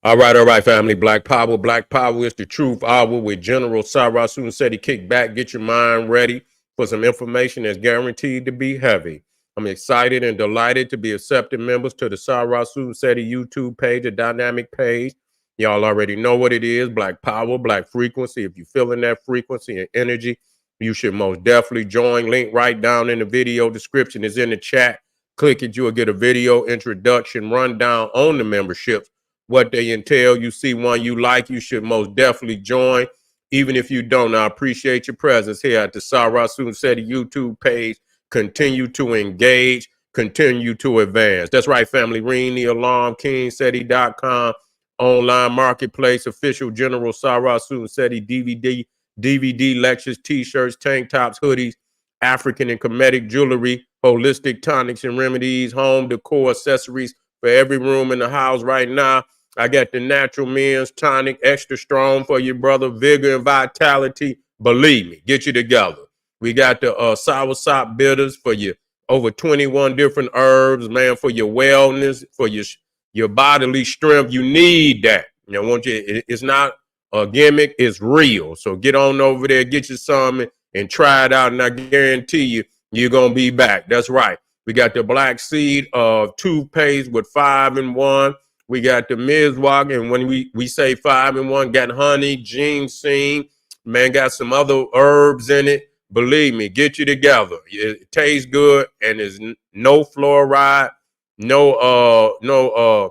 All right, family. Black Power. Black Power is the truth hour with General Cyrus Said kick back, get your mind ready for some information that's guaranteed to be heavy. I'm excited and delighted to be accepting members to the Cyrus Said YouTube page, a dynamic page. Y'all already know what it is. Black Power, Black Frequency. If you're feeling that frequency and energy, you should most definitely join. Link right down in the video description is in the chat. Click it. You'll get a video introduction rundown on the memberships, what they entail. You see one you like, you should most definitely join. Even if you don't, I appreciate your presence here at the Sarah Seti YouTube page. Continue to engage, continue to advance. That's right, family. Ring the alarm, KingSeti.com, online marketplace, official General Sarah Seti DVD lectures, t-shirts, tank tops, hoodies, African and Kemetic jewelry, holistic tonics and remedies, home decor accessories for every room in the house right now. I got the natural men's tonic, extra strong for your brother, vigor and vitality. Believe me, get you together. We got the sour sop bitters for you, over 21 different herbs, man, for your wellness, for your bodily strength. You need that. You know, it's not a gimmick, it's real. So get on over there, get you some and try it out, and I guarantee you, you're gonna be back. That's right. We got the black seed of toothpaste with 5-in-1. We got the Mizwalk, and when we say 5-in-1, got honey, ginseng, man, got some other herbs in it. Believe me, get you together. It tastes good, and there's no fluoride, no,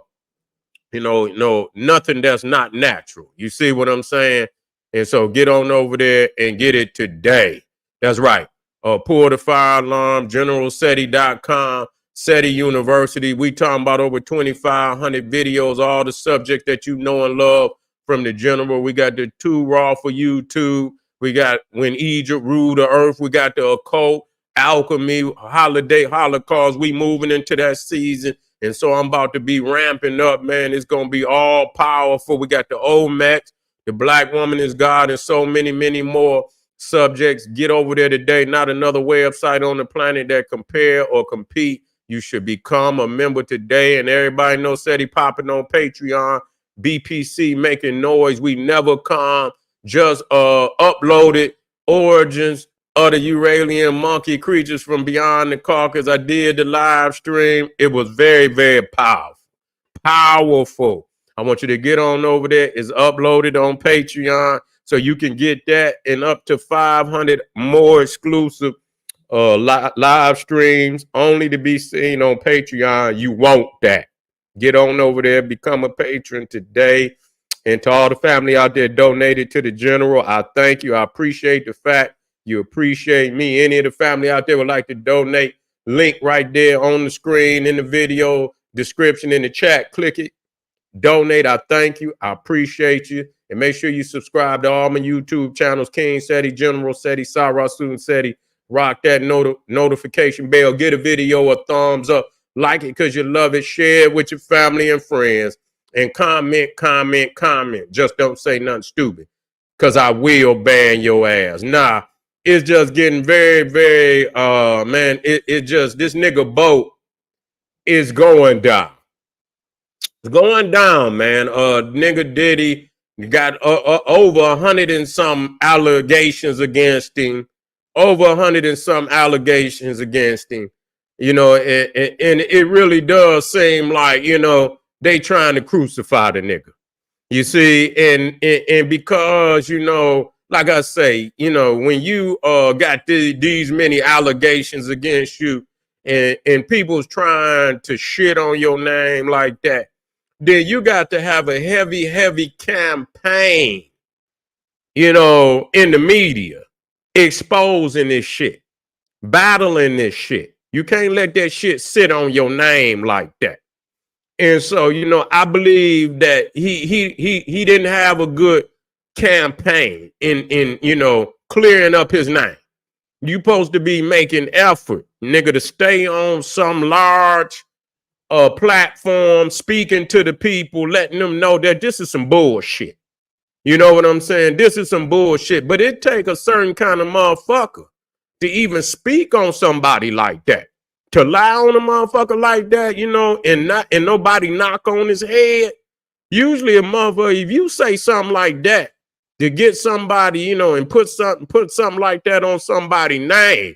nothing that's not natural. You see what I'm saying? And so get on over there and get it today. That's right. Pull the fire alarm, generalseti.com. SETI University. We talking about over 2,500 videos, all the subjects that you know and love from the general. We got the 2 Raw for YouTube. We got When Egypt Ruled the Earth. We got the occult, alchemy, holiday, holocaust. We moving into that season. And so I'm about to be ramping up, man. It's going to be all powerful. We got the Olmecs, the Black Woman is God, and so many, many more subjects. Get over there today. Not another website on the planet that compare or compete. You should become a member today. And everybody knows SETI popping on Patreon, BPC making noise. We never come. Just uploaded Origins of the Uralian monkey creatures from beyond the Caucasus. I did the live stream. It was very, very powerful. Powerful. I want you to get on over there. It's uploaded on Patreon, so you can get that and up to 500 more exclusive live streams only to be seen on Patreon. You want that. Get on over there, become a patron today. And to all the family out there donated to the general, I thank you. I appreciate the fact you appreciate me. Any of the family out there would like to donate, link right there on the screen in the video description in the chat. Click it, donate. I thank you. I appreciate you. And make sure you subscribe to all my YouTube channels, King Seti, General Seti, Sarah Soon Seti. Rock that notification bell. Get a video a thumbs up. Like it because you love it. Share it with your family and friends. And comment. Just don't say nothing stupid, because I will ban your ass. Nah, it's just getting very, very, man, it just, this nigga boat is going down. It's going down, man. Nigga Diddy got over 100 and some allegations against him. Over 100 and some allegations against him. You know, and it really does seem like, you know, they trying to crucify the nigga. You see, and because, you know, like I say, you know, when you got these many allegations against you, and people's trying to shit on your name like that, then you got to have a heavy campaign, you know, in the media, exposing this shit, battling this shit. You can't let that shit sit on your name like that. And so, you know, I believe that he didn't have a good campaign in you know, clearing up his name. You supposed to be making effort, nigga, to stay on some large platform, speaking to the people, letting them know that this is some bullshit. You know what I'm saying? This is some bullshit. But it take a certain kind of motherfucker to even speak on somebody like that. To lie on a motherfucker like that, you know, and nobody knock on his head. Usually a motherfucker, if you say something like that to get somebody, you know, and put something like that on somebody's name,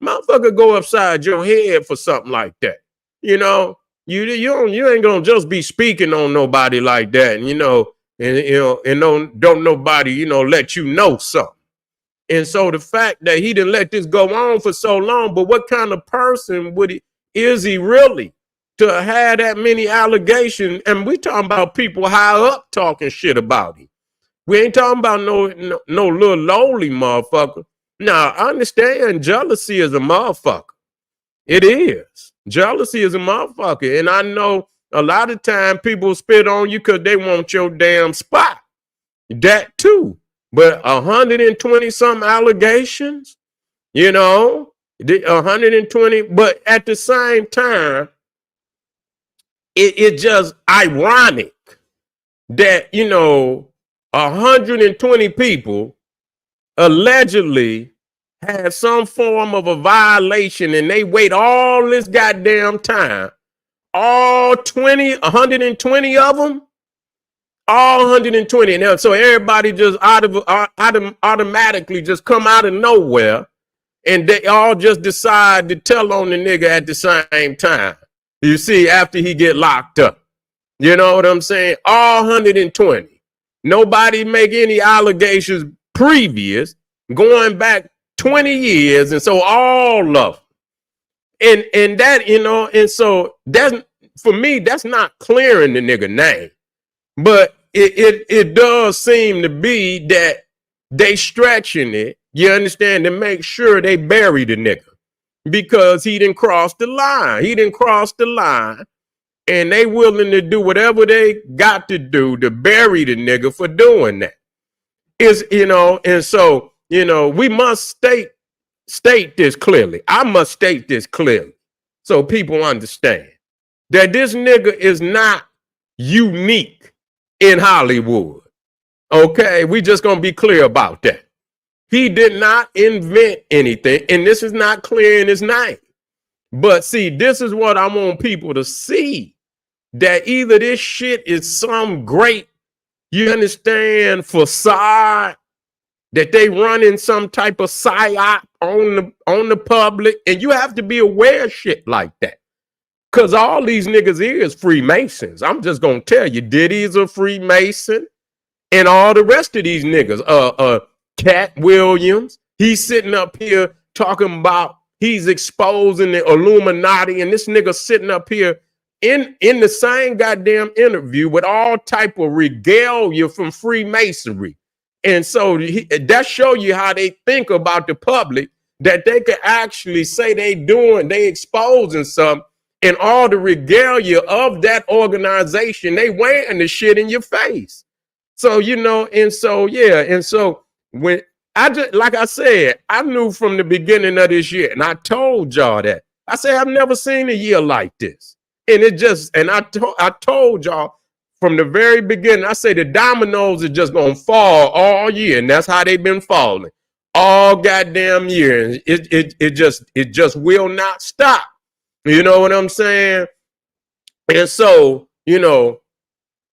motherfucker go upside your head for something like that. You know, you ain't gonna just be speaking on nobody like that, and don't nobody, let you know something. And so the fact that he didn't let this go on for so long, but what kind of person is he really to have that many allegations? And we talking about people high up talking shit about him. We ain't talking about no little lowly motherfucker. Now, I understand jealousy is a motherfucker. It is. Jealousy is a motherfucker. And I know a lot of time people spit on you because they want your damn spot. That too. But 120 some allegations, 120. But at the same time, it just ironic that, 120 people allegedly had some form of a violation and they wait all this goddamn time. All 120 of them, all 120. And so everybody just automatically just come out of nowhere and they all just decide to tell on the nigga at the same time. You see, after he get locked up. You know what I'm saying? All 120. Nobody make any allegations previous, going back 20 years. And so all of them. And that, and so that's, for me, that's not clearing the nigga name. But it does seem to be that they stretching it, you understand, to make sure they bury the nigga. Because he didn't cross the line. He didn't cross the line. And they willing to do whatever they got to do to bury the nigga for doing that. And so, we must state this clearly. I must state this clearly so people understand that this nigga is not unique in Hollywood. Okay, we just gonna be clear about that. He did not invent anything, and this is not clear in his name. But see, this is what I want people to see. That either this shit is some great, you understand, facade, that they running some type of psyop on the public, and you have to be aware of shit like that. Because all these niggas is Freemasons. I'm just gonna tell you, Diddy is a Freemason, and all the rest of these niggas, Cat Williams, he's sitting up here talking about he's exposing the Illuminati, and this nigga sitting up here in the same goddamn interview with all type of regalia from Freemasonry. And so that show you how they think about the public, that they could actually say they exposing something, and all the regalia of that organization, they wearing the shit in your face. So, and so when like I said, I knew from the beginning of this year, and I told y'all that. I said, I've never seen a year like this. And I told y'all from the very beginning, I say the dominoes are just gonna fall all year, and that's how they've been falling all goddamn year. And it just will not stop. You know what I'm saying? And so,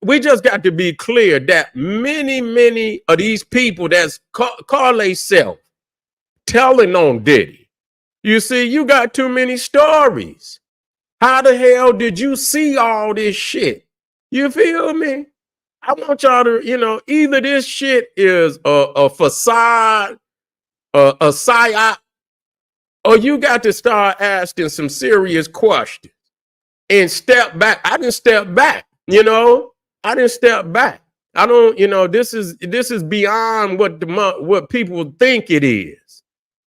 we just got to be clear that many of these people that's call themselves telling on Diddy. You see, you got too many stories. How the hell did you see all this shit? You feel me? I want y'all to, either this shit is a facade, a psyop, or you got to start asking some serious questions and step back. I didn't step back, I didn't step back. I don't, this is beyond what people think it is.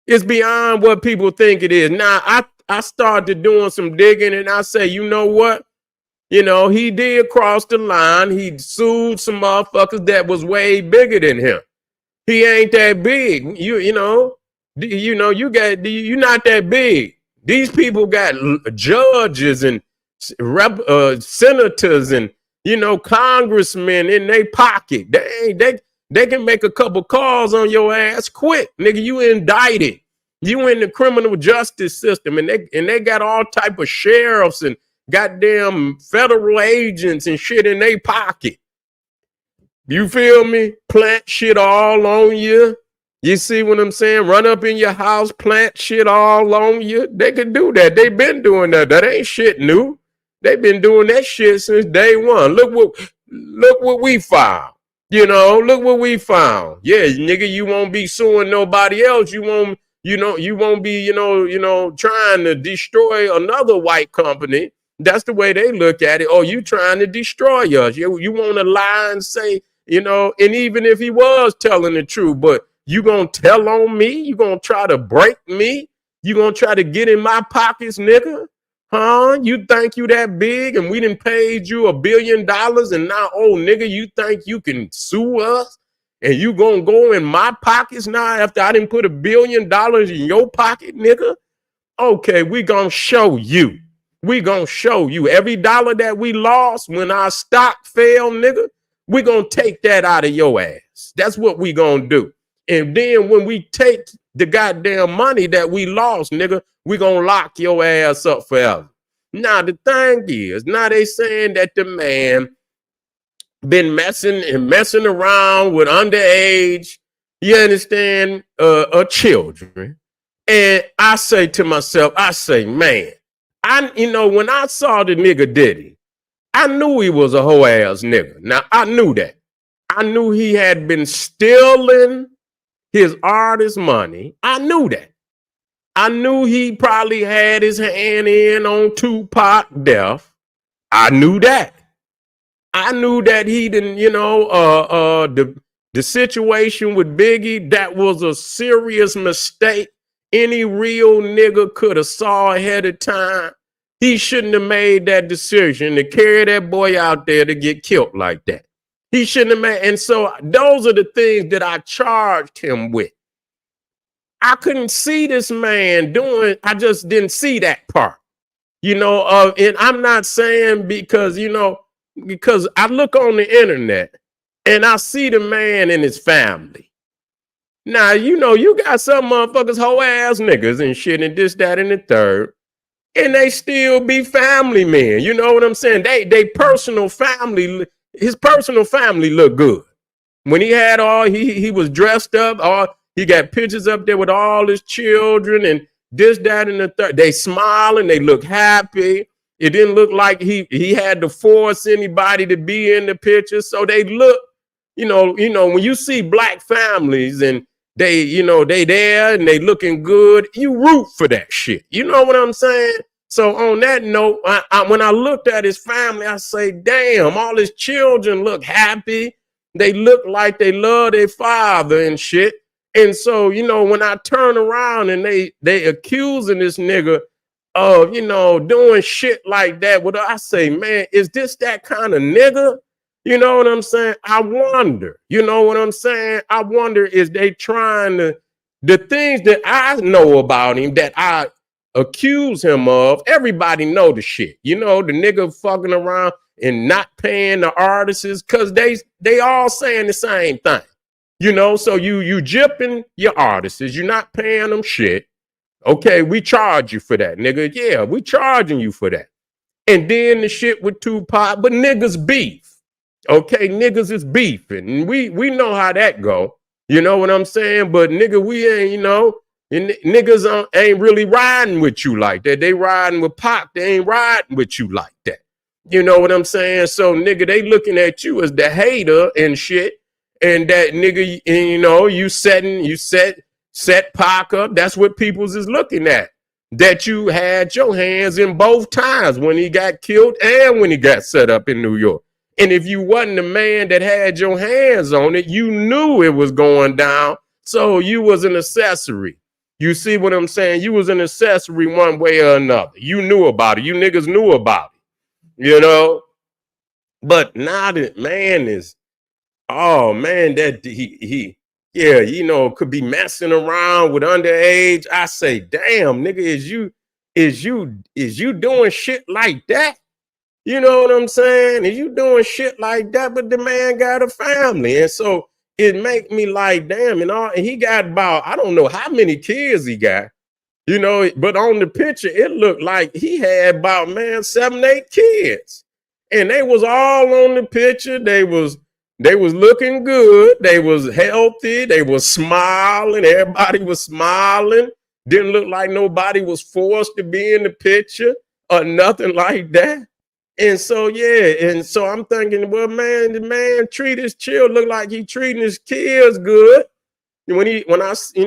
It's beyond what people think it is. Now, I started doing some digging, and I say, you know what? He did cross the line. He sued some motherfuckers that was way bigger than him. He ain't that big. You're not that big. These people got judges and senators and, congressmen in their pocket. They can make a couple calls on your ass quick. Nigga, you indicted. You in the criminal justice system, and they got all type of sheriffs and goddamn federal agents and shit in their pocket. You feel me? Plant shit all on you. You see what I'm saying? Run up in your house, plant shit all on you. They could do that. They've been doing that. That ain't shit new. They've been doing that shit since day one. Look what we found. You know, look what we found. Yeah, nigga, you won't be suing nobody else. You won't be, trying to destroy another white company. That's the way they look at it. Oh, you trying to destroy us. You want to lie and say, and even if he was telling the truth, but you gonna tell on me? You gonna try to break me? You gonna try to get in my pockets, nigga? Huh? You think you that big and we done paid you $1 billion and now, oh, nigga, you think you can sue us? And you gonna go in my pockets now after I didn't put $1 billion in your pocket, nigga? Okay, we gonna show you. We gonna show you. Every dollar that we lost when our stock fell, nigga, we gonna take that out of your ass. That's what we gonna do. And then when we take the goddamn money that we lost, nigga, we gonna lock your ass up forever. Now, the thing is, now they saying that the man been messing around with underage, you understand, children. And I say to myself, man, when I saw the nigga Diddy, I knew he was a hoe ass nigga. Now, I knew that. I knew he had been stealing his artist money. I knew that. I knew he probably had his hand in on Tupac death. I knew that. I knew that he didn't, the situation with Biggie, that was a serious mistake. Any real nigga could have saw ahead of time. He shouldn't have made that decision to carry that boy out there to get killed like that. He shouldn't have made. And so those are the things that I charged him with. I couldn't see this man doing, I just didn't see that part, and I'm not saying because I look on the internet and I see the man and his family. Now, you got some motherfuckers, hoe ass niggas and shit and this, that, and the third, and they still be family men. You know what I'm saying? They personal family, his personal family look good. When he had he was dressed up, he got pictures up there with all his children and this, that, and the third. They smiling, they look happy. It didn't look like he had to force anybody to be in the picture. So they look, when you see black families and they there and they looking good, you root for that shit. You know what I'm saying? So on that note, when I looked at his family, I say, damn, all his children look happy. They look like they love their father and shit. And so, when I turn around and they accusing this nigga of, doing shit like that, what I say, man, is this that kind of nigga? You know what I'm saying? I wonder, you know what I'm saying? I wonder, is they trying to, the things that I know about him that I accuse him of, everybody know the shit. The nigga fucking around and not paying the artists because they all saying the same thing. So you jipping your artists, you're not paying them shit. Okay, we charge you for that, nigga. Yeah, we charging you for that. And then the shit with Tupac, but niggas beef. Okay, niggas is beefing. And we know how that go. You know what I'm saying? But nigga, we ain't, and niggas ain't really riding with you like that. They riding with Pac. They ain't riding with you like that. You know what I'm saying? So nigga, they looking at you as the hater and shit. And that nigga, you set Pac up. That's what peoples is looking at. That you had your hands in both times when he got killed and when he got set up in New York. And if you wasn't the man that had your hands on it, you knew it was going down. So you was an accessory. You see what I'm saying? You was an accessory one way or another. You knew about it. You niggas knew about it, But now that man is, oh man, that he could be messing around with underage. I say, damn, nigga, is you doing shit like that? You know what I'm saying? Is you doing shit like that? But the man got a family, and so it make me like, damn, and he got about, I don't know how many kids he got, You know, but on the picture, it looked like he had about, man, 7, 8 kids. And they was all on the picture. They was looking good. They was healthy. They was smiling. Everybody was smiling. Didn't look like nobody was forced to be in the picture or nothing like that. And so, yeah, and so I'm thinking, well, man, the man treat his child, look like he treating his kids good. When I see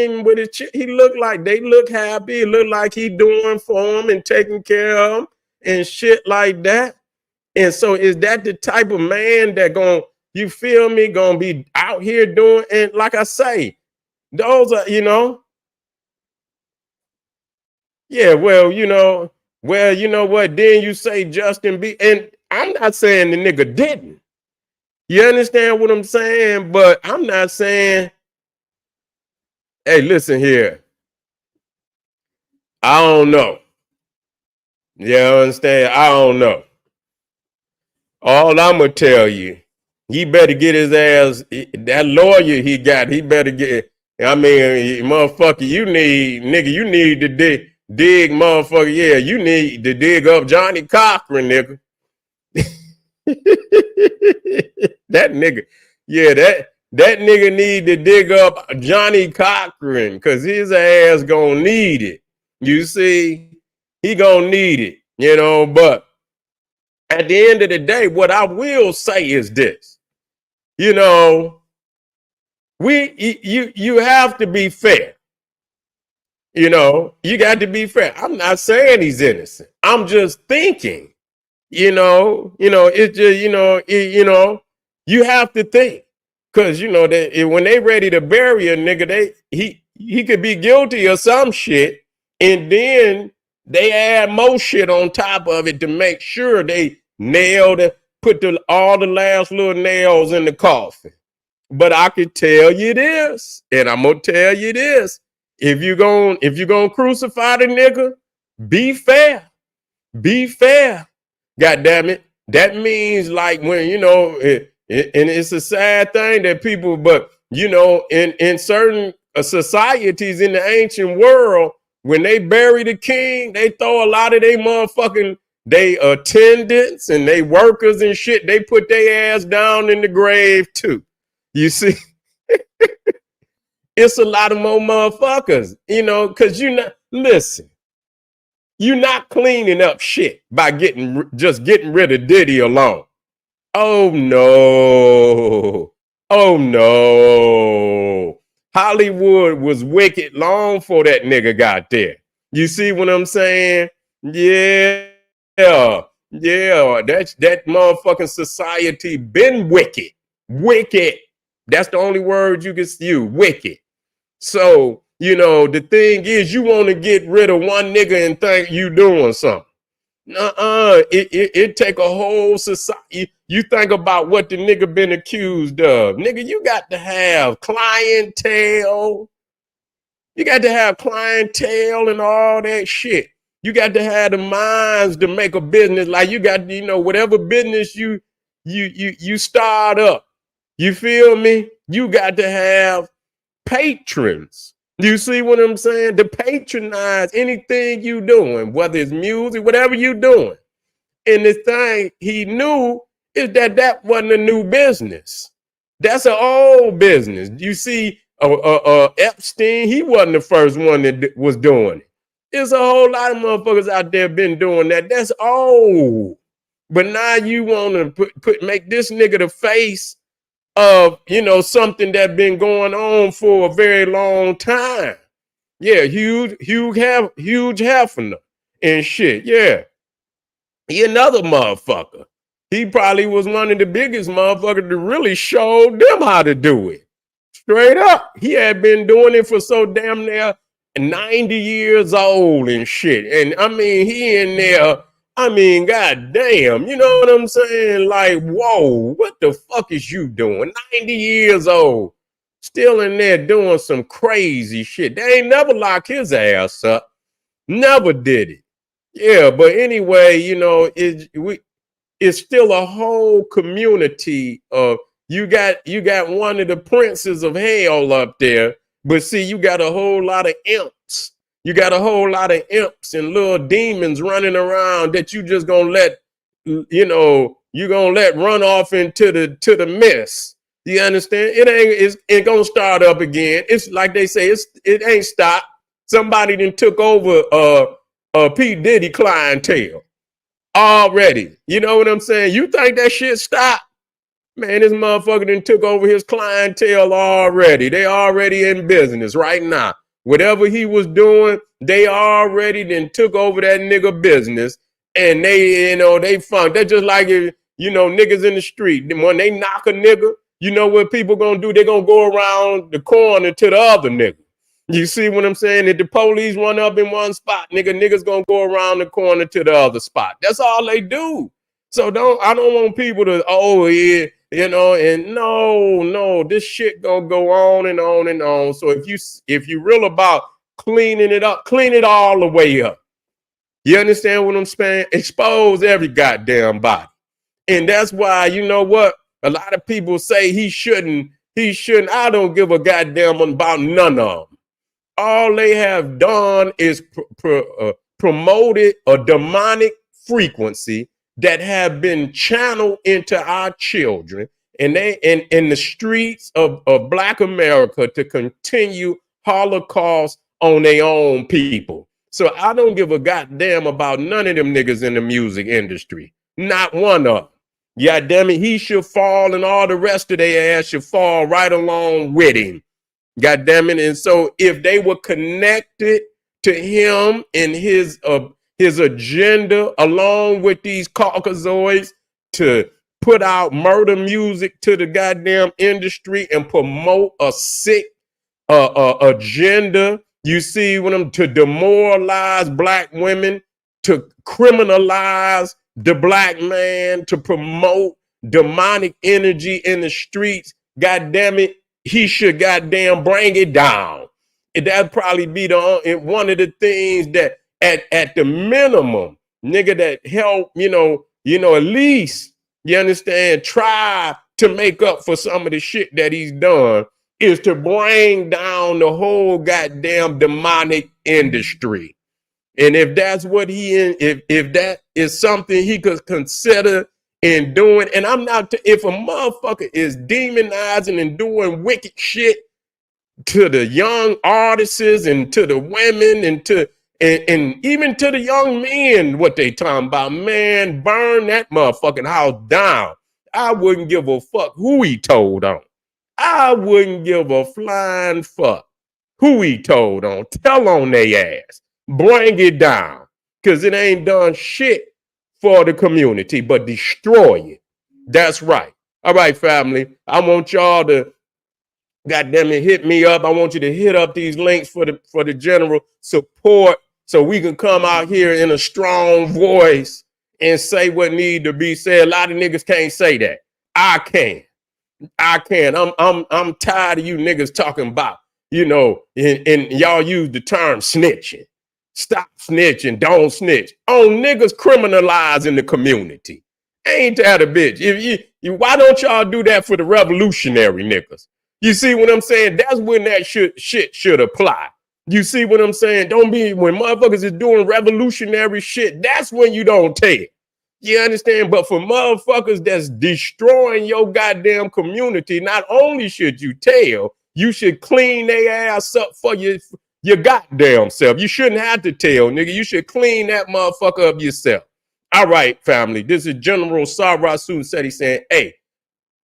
him with his he look like they look happy. It look like he doing for them and taking care of them and shit like that. And so is that the type of man that you feel me, gonna be out here doing? And like I say, those are, yeah, well, you know what? Then you say Justin B. And I'm not saying the nigga didn't. You understand what I'm saying? But I'm not saying, hey, listen here. I don't know. You understand? I don't know. All I'm gonna tell you, he better get his ass. That lawyer he got, he better get. I mean, motherfucker, you need to dig, motherfucker. Yeah, you need to dig up Johnny Cochran, nigga. That nigga, yeah, that nigga need to dig up Johnny Cochran because his ass gonna need it. You see, he gonna need it, but at the end of the day, what I will say is this. You have to be fair. You got to be fair. I'm not saying he's innocent. I'm just thinking, it's just, you have to think. Cause when they ready to bury a nigga, he could be guilty of some shit. And then they add more shit on top of it to make sure they nailed it, put all the last little nails in the coffin. But I could tell you this, and I'm gonna tell you this: if you gonna crucify the nigga, be fair, be fair. God damn it, that means like when and it's a sad thing that people, but in certain societies in the ancient world, when they bury the king, they throw a lot of they attendants and they workers and shit. They put their ass down in the grave too. You see, it's a lot of more motherfuckers, because listen, you're not cleaning up shit by just getting rid of Diddy alone. Oh no. Oh no. Hollywood was wicked long before that nigga got there. You see what I'm saying? Yeah. Yeah. That motherfucking society been wicked. Wicked. That's the only word you can use. Wicked. So, the thing is, you want to get rid of one nigga and think you doing something. It take a whole society. You think about what the nigga been accused of. Nigga, you got to have clientele. You got to have clientele and all that shit. You got to have the minds to make a business. Like you got, whatever business you start up. You feel me? You got to have patrons. You see what I'm saying? To patronize anything you doing, whether it's music, whatever you doing. And the thing he knew is that wasn't a new business. That's an old business. You see, Epstein, he wasn't the first one that was doing it. There's a whole lot of motherfuckers out there been doing that. That's old. But now you want to make this nigga the face of something that been going on for a very long time. Yeah, huge Hefner and shit. Yeah, he another motherfucker. He probably was one of the biggest motherfuckers that really showed them how to do it. Straight up, he had been doing it for so damn near 90 years old and shit. And I mean, he in there. I mean, goddamn, you know what I'm saying? Like, whoa, what the fuck is you doing? 90 years old, still in there doing some crazy shit. They ain't never locked his ass up. Never did it. Yeah, but anyway, it's still a whole community of you got one of the princes of hell up there, but see, you got a whole lot of imps You got a whole lot of imps and little demons running around that you just gonna let, you're gonna let run off into the mess. You understand? It gonna start up again. It's like they say, it ain't stopped. Somebody then took over P. Diddy clientele already. You know what I'm saying? You think that shit stopped? Man, this motherfucker done took over his clientele already. They already in business right now. Whatever he was doing, they already then took over that nigga business. And they funk. They're just like, niggas in the street. When they knock a nigga, you know what people gonna do? They're gonna go around the corner to the other nigga. You see what I'm saying? If the police run up in one spot, niggas gonna go around the corner to the other spot. That's all they do. So I don't want people to, and no, this shit gonna go on and on and on. So if you real about cleaning it up, clean it all the way up. You understand what I'm saying? Expose every goddamn body. And that's why, you know what? A lot of people say he shouldn't. I don't give a goddamn about none of them. All they have done is promoted a demonic frequency that have been channeled into our children and they in the streets of Black America to continue Holocaust on their own people. So I don't give a goddamn about none of them niggas in the music industry. Not one of them. Yeah, damn it, he should fall and all the rest of their ass should fall right along with him. God damn it. And so if they were connected to him and his agenda along with these Caucasoids to put out murder music to the goddamn industry and promote a sick agenda, you see what I'm to demoralize Black women, to criminalize the Black man, to promote demonic energy in the streets. God damn it, he should goddamn bring it down. That'd probably be one of the things that at the minimum, nigga, that help, at least, you understand, try to make up for some of the shit that he's done, is to bring down the whole goddamn demonic industry. And if that's what if that is something he could consider in doing, and I'm not, if a motherfucker is demonizing and doing wicked shit to the young artists and to the women and even to the young men, what they talking about, man, burn that motherfucking house down. I wouldn't give a fuck who he told on. I wouldn't give a flying fuck who he told on. Tell on they ass. Bring it down. Because it ain't done shit for the community, but destroy it. That's right. All right, family. I want y'all to, goddamn it, hit me up. I want you to hit up these links for the general support so we can come out here in a strong voice and say what need to be said. A lot of niggas can't say that. I can. I'm tired of you niggas talking about, and y'all use the term snitching. Stop snitching, don't snitch. On niggas criminalizing the community. Ain't that a bitch? Why don't y'all do that for the revolutionary niggas? You see what I'm saying? That's when that shit should apply. You see what I'm saying? Don't be, when motherfuckers is doing revolutionary shit, that's when you don't take. You understand? But for motherfuckers that's destroying your goddamn community, not only should you tell, you should clean their ass up for your goddamn self. You shouldn't have to tell, nigga. You should clean that motherfucker up yourself. All right, family. This is General Sarasu Seti saying, hey,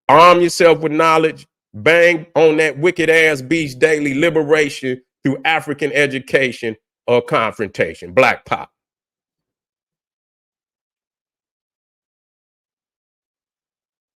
arm yourself with knowledge. Bang on that wicked ass beast daily liberation through African education or confrontation. Black Pop.